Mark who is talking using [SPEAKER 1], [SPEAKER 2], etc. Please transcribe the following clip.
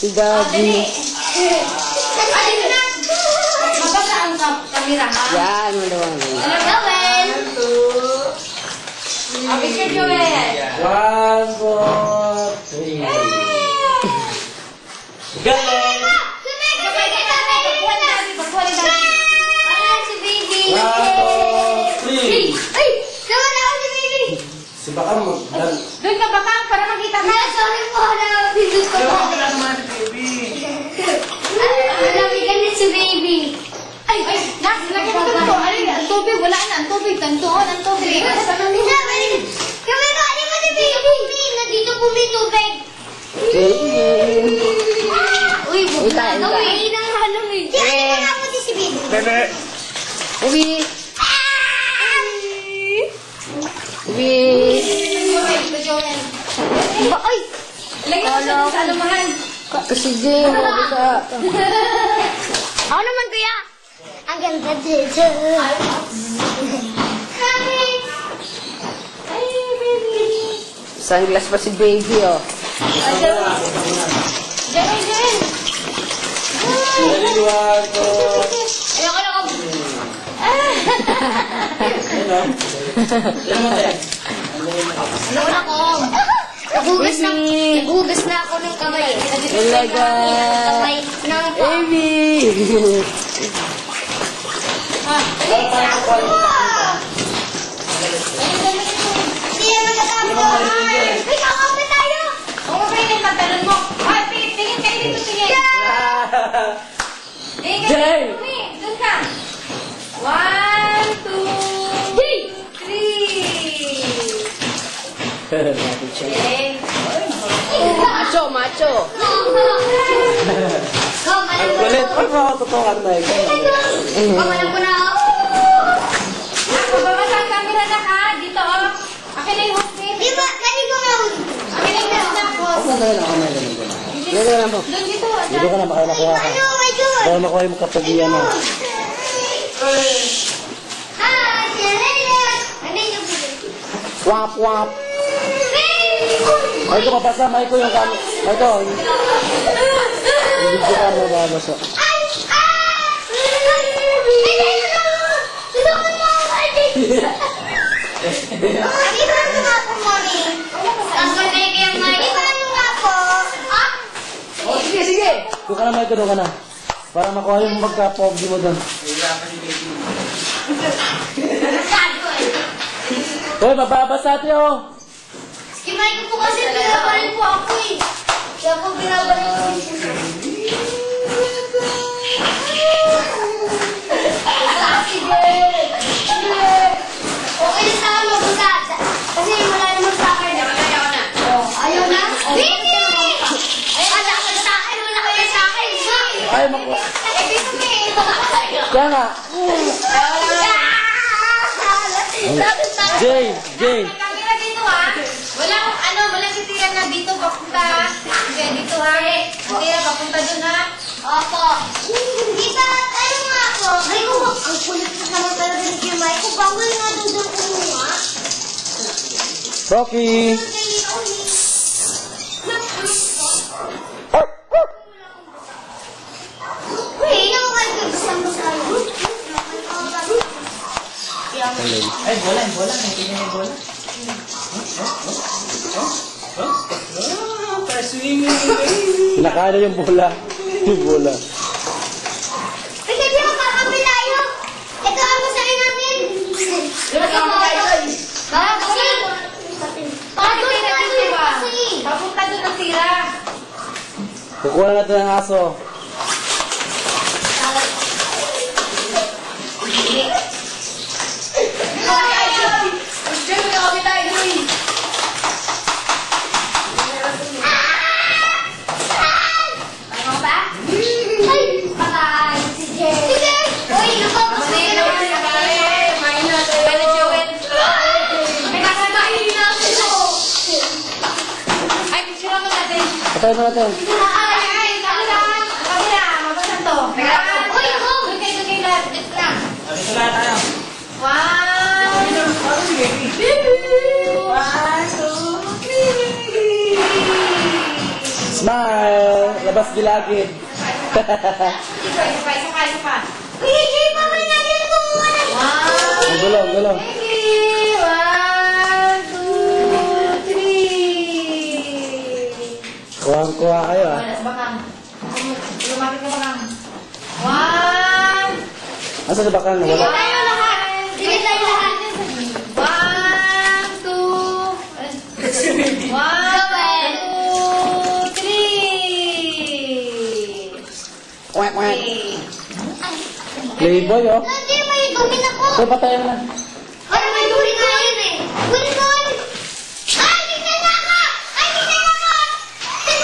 [SPEAKER 1] Si Daddy.
[SPEAKER 2] Alin na! Mabasa ang kamera, ha?
[SPEAKER 1] Yan, maluwang.
[SPEAKER 2] Ano gawin? Picture Joel.
[SPEAKER 3] 1, 2, 3. Galing!
[SPEAKER 2] Si baby.
[SPEAKER 3] 1, 2, 3.
[SPEAKER 2] Ay! Naman ako si baby.
[SPEAKER 3] Si Bakang mo.
[SPEAKER 2] Doon ka baka para makita ka. Sorry po, na-video ko po.
[SPEAKER 3] naman si baby.
[SPEAKER 2] Nalabigan din si baby. Ay! Lagyan mo ito. Ang tubig, wala na. Ang tubig, tantuon, ang tubig. Kami ba, ano mo si baby? Nandito po may tubig. Uy, buka na. Uy, nang halong eh. Kaya ano nga po si baby?
[SPEAKER 1] Bebe. Uwi. Uwi.
[SPEAKER 2] Ba, ay! Lagyan mo sa alumahan.
[SPEAKER 1] Kasi Jay, bisa.
[SPEAKER 2] Ako naman, kuya. Ang ganda dito. Ay, baby.
[SPEAKER 1] Sunglass pa si baby, oh.
[SPEAKER 2] Diyan.
[SPEAKER 3] 1, 2.
[SPEAKER 2] Ayoko na ako. Ano na ko? Nagugas na ako ng kamay.
[SPEAKER 1] Talaga.
[SPEAKER 2] Kamay ng
[SPEAKER 1] Baby.
[SPEAKER 2] Hindi na magkakapon. May kakapit tayo. Oo, may yung pantalon mo. Ay, tingin kayo dito, tingin. Tingin kayo
[SPEAKER 1] Jay!
[SPEAKER 2] dito, tingin. Doon ka. 1, 2, 3. Jay.
[SPEAKER 1] Macho, macho.
[SPEAKER 3] Ang kulit. Ay, makatutukan na ito.
[SPEAKER 2] Pamalang ko na ako. Ako, babasa ang camera na ka. Dito, oh. Akin na yung hostess. Di ba? Kani ko nga. Akin na yung hostess.
[SPEAKER 3] Ako na lang, ako na lang.
[SPEAKER 1] Dito na po.
[SPEAKER 2] Doon dito.
[SPEAKER 3] Dito ka na, baka nakuha ka.
[SPEAKER 2] Ano, my God.
[SPEAKER 3] Baka makuha yung kapagiyan mo.
[SPEAKER 2] Ah, Cinderella. Ano yung
[SPEAKER 1] Wap, wap.
[SPEAKER 3] Ay, ito mabasa. May ko yung kamo. Ay, ito. Hindi ko ka mababasa.
[SPEAKER 2] Ay! Ah! Ibahan mo nga po, Mami. Ang ganda yung may. Ibahan mo nga po. Ah!
[SPEAKER 1] Oh, sige, sige.
[SPEAKER 3] Doon ka na, Mike. Doon ka na. Para makuha yung magka-pogi mo doon.
[SPEAKER 2] Nasado eh.
[SPEAKER 3] Hoy, mababasa ate, oh.
[SPEAKER 2] Kimay ko po kasi binabalin po ako eh. Kaya po binabalin ko. Sige. Okay na sa magbasa. Kasi wala naman sa akin. Ayaw na. Ayaw na? Baby! Ayaw na ako sa akin. Wala kayo sa akin.
[SPEAKER 3] Ay, makuha.
[SPEAKER 2] Eh, dito may.
[SPEAKER 3] Kaya nga. Jay, Jay.
[SPEAKER 2] May camera dito ha. Walang titiran na dito papunta. Kaya dito ha. Titira papunta dun ha. Opo. Di ba, ano nga ako? Ay, ang kulit na naman talaga ni Kimay. Kung bawal nga doon kumuha.
[SPEAKER 3] Rocky.
[SPEAKER 2] Uy, yung mga gusto mo sa
[SPEAKER 3] Ay, bola. May tingin yung bola. Nakano yung bola. Yung bola.
[SPEAKER 2] Ay, kasi makakapi tayo. Ito ang masaya natin. Papunta doon ang tira.
[SPEAKER 3] Kukuha natin ang aso.
[SPEAKER 2] Ano ba? Ay! Patay! Si Jay! Uy! Nakapos na yun! Ay, picture mo natin.
[SPEAKER 3] Patay na natin.
[SPEAKER 2] Ay! Kamera! Mabasan to. Uy! Doon kayo lahat. Ito na.
[SPEAKER 3] Smile! Labas gilagid.
[SPEAKER 2] Isa pa. Hindi, mamay natin kumuha na.
[SPEAKER 3] Ang gulo, ang gulo.
[SPEAKER 2] Sige, 1, 2, 3.
[SPEAKER 3] Kuha kayo ah.
[SPEAKER 2] Wala sa bakang. Lumapit ka bakang. 1.
[SPEAKER 3] Asa sa bakang?
[SPEAKER 2] Sige
[SPEAKER 3] Wala.
[SPEAKER 2] tayo lahat. Sige tayo lahat. 1, 2, 1, 2, 3.
[SPEAKER 3] Kwek, kwek.
[SPEAKER 2] Okay.
[SPEAKER 3] Playboy oh.
[SPEAKER 2] Hindi, may dumi na po.
[SPEAKER 3] So, patayin na.
[SPEAKER 2] Ay, may dumi na yun eh. Kunin mo